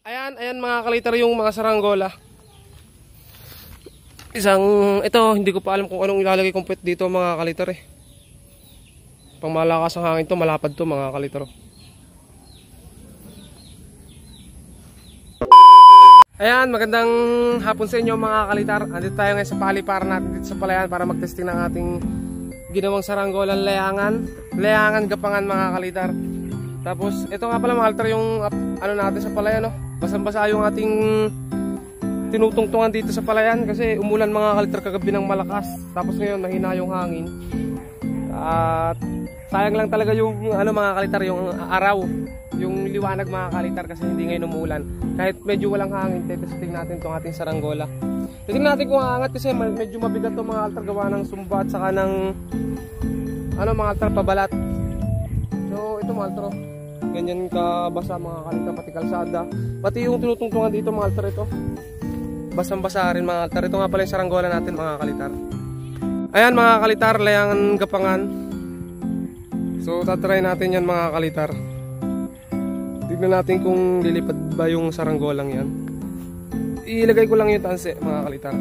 Ayan mga kalitar yung mga saranggola. Ito, hindi ko pa alam kung anong ilalagay kong puwet dito mga kalitar eh. Pang malakas ang hangin to, malapad to mga kalitar. Ayan, magandang hapon sa inyo mga kalitar. Andito tayo ngayon sa paliparan natin dito sa palayan para magtesting ng ating ginawang saranggolang layangan gapangan mga kalitar. Tapos ito nga pala mga kalitar yung ano natin sa palayan, no? Basang-basa yung ating tinutungtungan dito sa palayan kasi umulan mga kalitar kagabi ng malakas. Tapos ngayon mahina yung hangin. At sayang lang talaga yung ano mga kalitar, yung araw, yung liwanag mga kalitar kasi hindi ngayon umulan. Kahit medyo walang hangin, testing natin itong ating saranggola. Tingnan natin kung aangat kasi medyo mabigat itong mga kalitar gawa ng sumba at saka ng ano mga kalitar pabalat. So ito mga kalitar, ganyan kabasa mga kalitar, pati kalsada, pati yung tinutungtungan dito mga kalitar, ito basang-basa rin mga kalitar. Ito nga pala yung saranggola natin mga kalitar. Ayan mga kalitar, layangan gapangan. So tatry natin yan mga kalitar. Tignan natin kung lilipad ba yung saranggolang yan. Ilagay ko lang yung tanse mga kalitar.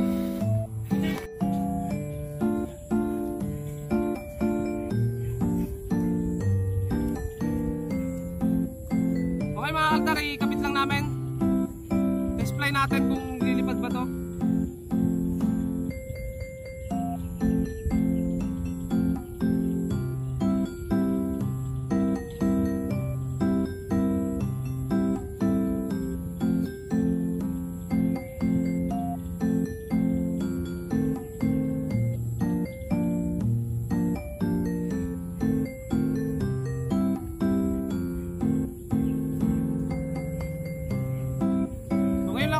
Okay mga kalitar, ikabit lang namin. Display natin kung lilipad ba to.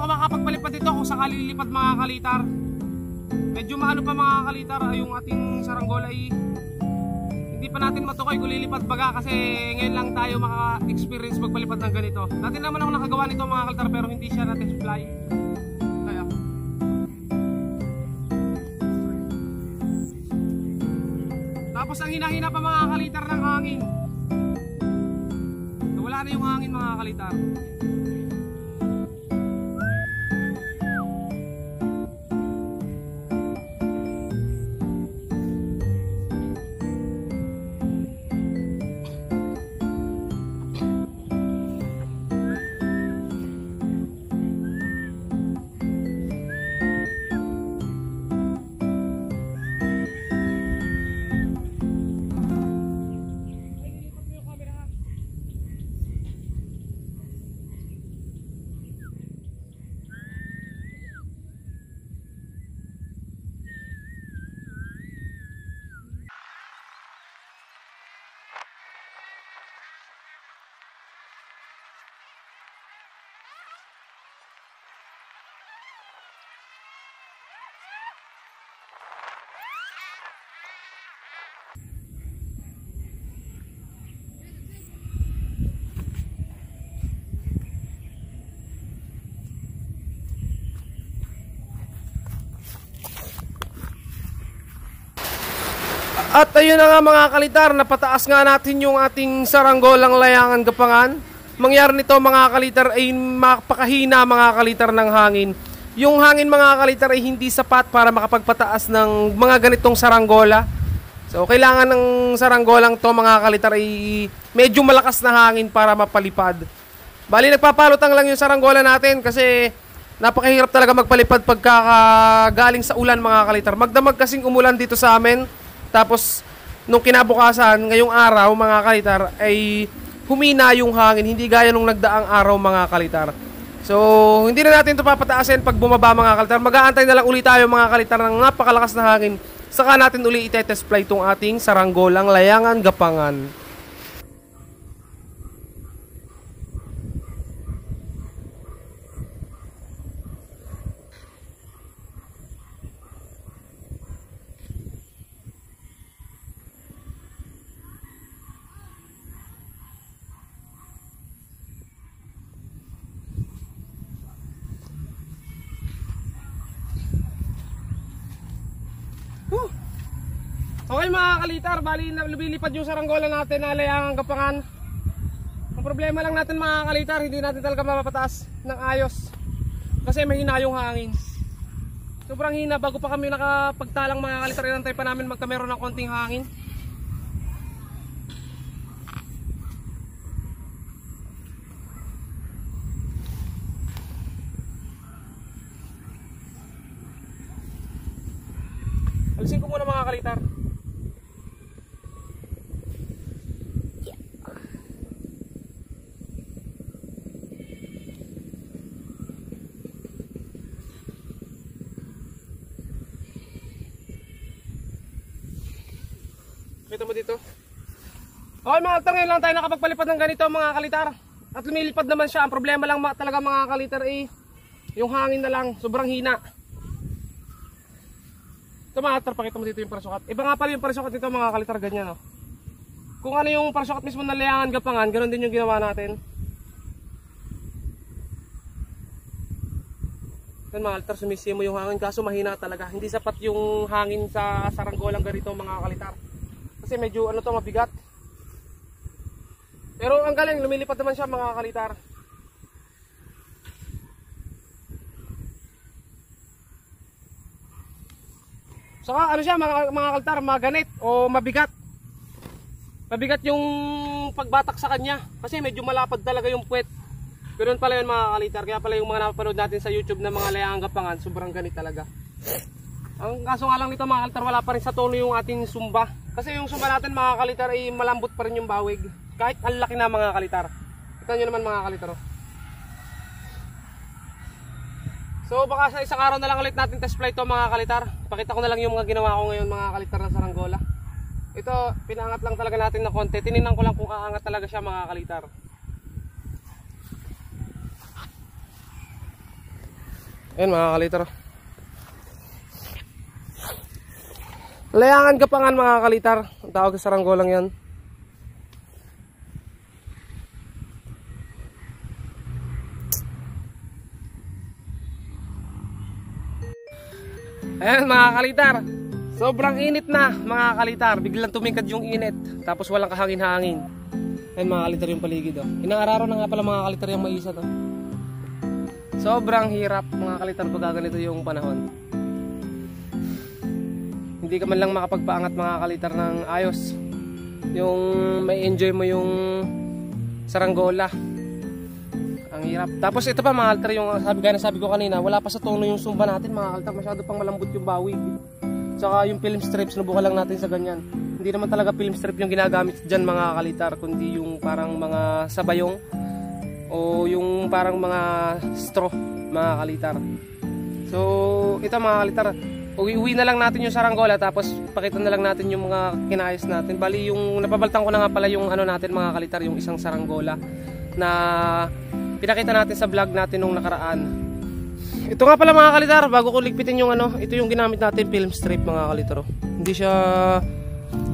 Makakapagpalipad dito kung sakali lilipad mga kalitar. Medyo maano pa mga kalitar yung ating saranggola hindi pa natin matukoy kung lilipad baga kasi ngayon lang tayo maka-experience magpalipad ng ganito. Dati naman ako nakagawa nito mga kalitar pero hindi siya natin supply. Kaya tapos ang hinahina pa mga kalitar ng hangin. Wala na yung hangin mga kalitar. At ayun na nga mga kalitar, napataas nga natin yung ating saranggolang layangan gapangan. Mangyari nito mga kalitar ay mapakahina mga kalitar ng hangin. Yung hangin mga kalitar ay hindi sapat para makapagpataas ng mga ganitong saranggola. So kailangan ng saranggolang to mga kalitar ay medyo malakas na hangin para mapalipad. Bali nagpapalutang lang yung saranggola natin kasi napakahirap talaga magpalipad pagka galing sa ulan mga kalitar. Magdamag kasing umulan dito sa amin. Tapos, nung kinabukasan, ngayong araw, mga kalitar, ay humina yung hangin. Hindi gaya nung nagdaang araw, mga kalitar. So, hindi na natin ito papataasin pag bumaba, mga kalitar. Mag-aantay na lang ulit tayo, mga kalitar, ng napakalakas na hangin. Saka natin ulit itetest fly itong ating saranggolang layangan gapangan. Okay mga kalitar, bali lumilipad yung saranggola natin na layangan gapangan. Ang problema lang natin mga kalitar, hindi natin talaga mapapataas ng ayos. Kasi mahina yung hangin. Sobrang hina, bago pa kami nakapagtalang mga kalitar, inantay pa namin magkameron ng konting hangin. Alisin ko muna mga kalitar. Kita mo dito. Okay mga kalitar, ngayon lang tayo nakapagpalipad ng ganito mga kalitar. At lumilipad naman siya. Ang problema lang talaga mga kalitar yung hangin na lang, sobrang hina. Ito mga kalitar, pakita mo dito yung parasukat. Iba nga pala yung parasukat dito mga kalitar, ganyan. Kung ano yung parasukat mismo ng layangan gapangan, ganoon din yung ginawa natin. Yan mga kalitar, sumisimo yung hangin, kaso mahina talaga. Hindi sapat yung hangin sa saranggolang ganito mga kalitar. Kasi medyo mabigat. Pero ang galing, lumilipad naman siya mga kalitar. Saka siya mga kalitar, maganit o mabigat. Mabigat yung pagbatak sa kanya. Kasi medyo malapad talaga yung puwet. Pero pala yun mga kalitar. Kaya pala yung mga napapanood natin sa YouTube na mga layangang gapangan, sobrang ganit talaga. Ang kaso nga lang nito mga kalitar, wala pa rin sa tono yung ating sumba. Kasi yung sumba natin mga kalitar ay malambot pa rin yung bawig. Kahit ang laki na mga kalitar. Ito nyo naman mga kalitar. So baka sa isang araw na lang ulit natin test flight to mga kalitar. Pakita ko na lang yung mga ginawa ko ngayon mga kalitar ng saranggola. Ito pinangat lang talaga natin na konti. Tininan ko lang kung aangat talaga siya mga kalitar. Ayan mga kalitar. Layangan gapangan mga kalitar. Ang tawag sa saranggolang yan. Ayan mga kalitar. Sobrang init na mga kalitar. Biglang tumingkad yung init. Tapos walang kahangin-hangin. Ayan mga kalitar yung paligid. Inang-araro na nga pala mga kalitar yung maisa to. Sobrang hirap mga kalitar pag ganito yung panahon. Hindi ka man lang makapagpaangat mga kalitar ng ayos. Yung may enjoy mo yung saranggola. Ang hirap. Tapos ito pa mga kalitar, yung sabi ko kanina, wala pa sa tono yung sumba natin mga kalitar. Masyado pang malambot yung bawig. Saka yung film strip, sinubukan lang natin sa ganyan. Hindi naman talaga film strip yung ginagamit dyan mga kalitar, kundi yung parang mga sabayong o yung parang mga straw mga kalitar. So ito mga kalitar, uwi na lang natin yung saranggola, tapos pakita na lang natin yung mga kinayos natin. Bali yung napabaltan ko na nga pala yung natin mga kalitar, yung isang saranggola na pinakita natin sa vlog natin nung nakaraan. Ito nga pala mga kalitar, bago ko ligpitin yung ito yung ginamit natin, film strip mga kalitar.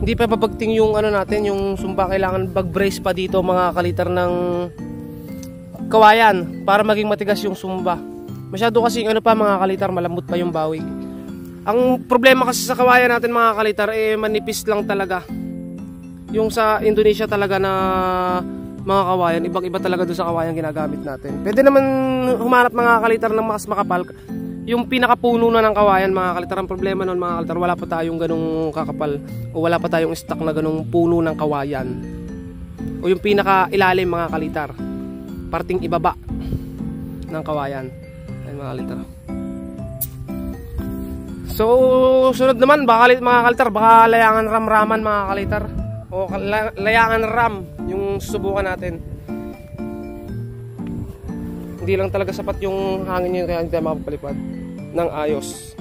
Hindi pa babagting yung natin, yung sumba. Kailangan bag brace pa dito mga kalitar ng kawayan para maging matigas yung sumba. Masyado kasi mga kalitar, malambot pa yung bawig. Ang problema kasi sa kawayan natin mga kalitar manipis lang talaga. Yung sa Indonesia talaga na mga kawayan, ibang-iba talaga doon sa kawayan ginagamit natin. Pwede naman humanap mga kalitar ng mas makapal. Yung pinakapuno na ng kawayan mga kalitar, ang problema nun mga kalitar, wala pa tayong ganung kakapal o wala pa tayong stock na ganung puno ng kawayan. O yung pinaka-ilalim mga kalitar, parting ibaba ng kawayan. Ayun mga kalitar. So sunod naman mga kalitar, baka layangan ramraman mga kalitar o layangan ram yung susubukan natin. Hindi lang talaga sapat yung hangin niya, kaya hindi tayo makapalipad ng ayos.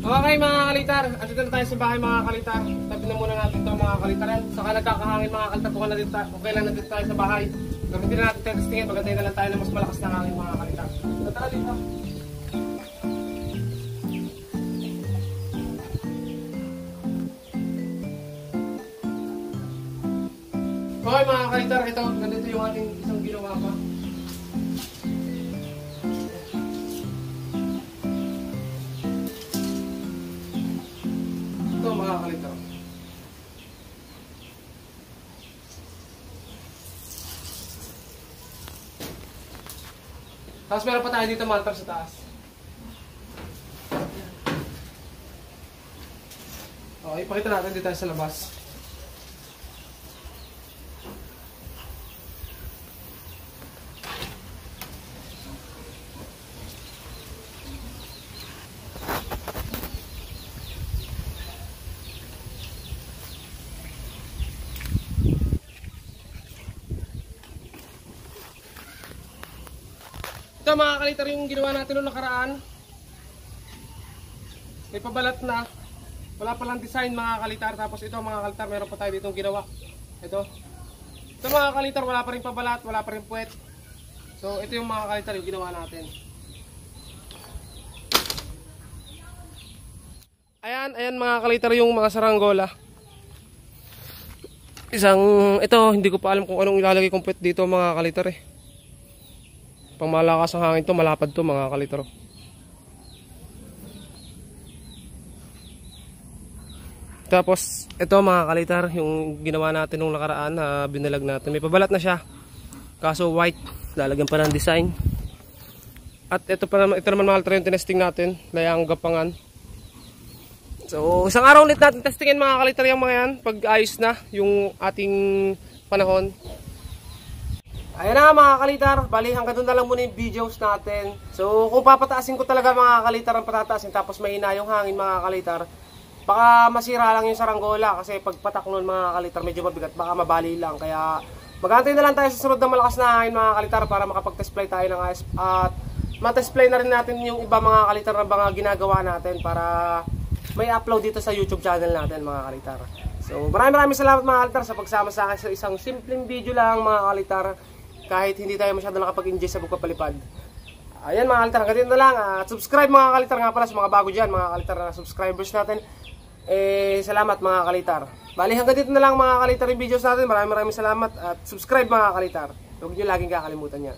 Okay mga kalitar, andito na tayo sa bahay mga kalitar. Tabi na muna natin ito mga kalitar. Saka nagkakahangin mga kalitar, okay lang natin tayo sa bahay. Pero hindi na natin testingin, magantay na lang tayo ng mas malakas na hangin mga kalitar. Tara dito. Okay mga kalitar, ito, nandito yung ating isang ginawa pa. Ito mga kalitar. Tapos meron pa tayo dito mantar sa taas. Okay, ipakita natin dito tayo sa labas. Ito mga kalitar yung ginawa natin noong nakaraan. May pabalat na. Wala palang design mga kalitar. Tapos ito mga kalitar, meron pa tayo ditong ginawa. Ito mga kalitar, wala pa rin pabalat, wala pa rin puwet. So ito yung mga kalitar yung ginawa natin. Ayan mga kalitar yung mga saranggola. Ito, hindi ko pa alam kung anong ilalagay kong puwet dito mga kalitar eh. Pang malakas ang hangin to, malapad to mga kalitro. Tapos ito mga kalitar, yung ginawa natin nung nakaraan na binalag natin. May pabalat na siya. Kaso white, lalagyan pa ng design. At ito naman mga kalitar yung tinesting natin, layang gapangan. So isang araw ulit natin testingin mga kalitar yung mga yan, pag ayos na yung ating panahon. Ayan na mga kalitar, bali hanggang doon na lang muna yung videos natin. So kung papataasin ko talaga mga kalitar ang patataasin tapos mahina yung hangin mga kalitar, baka masira lang yung saranggola kasi pag patak nun mga kalitar medyo mabigat, baka mabali lang. Kaya mag-aantay na lang tayo sa sunod ng malakas na hangin mga kalitar para makapag-test fly tayo ng ayos. At ma-test fly na rin natin yung iba mga kalitar na mga ginagawa natin para may upload dito sa YouTube channel natin mga kalitar. So maraming salamat mga kalitar sa pagsama sa akin sa isang simpleng video lang mga kalitar. Kahit hindi tayo masyado nakapag-enjoy sa pagpapalipad. Ayan mga kalitar, hanggang dito na lang. At subscribe mga kalitar nga pala sa mga bago dyan, mga kalitar na subscribers natin. Salamat mga kalitar. Bali hanggang dito na lang mga kalitar yung videos natin. Maraming salamat at subscribe mga kalitar. Huwag nyo laging kakalimutan yan.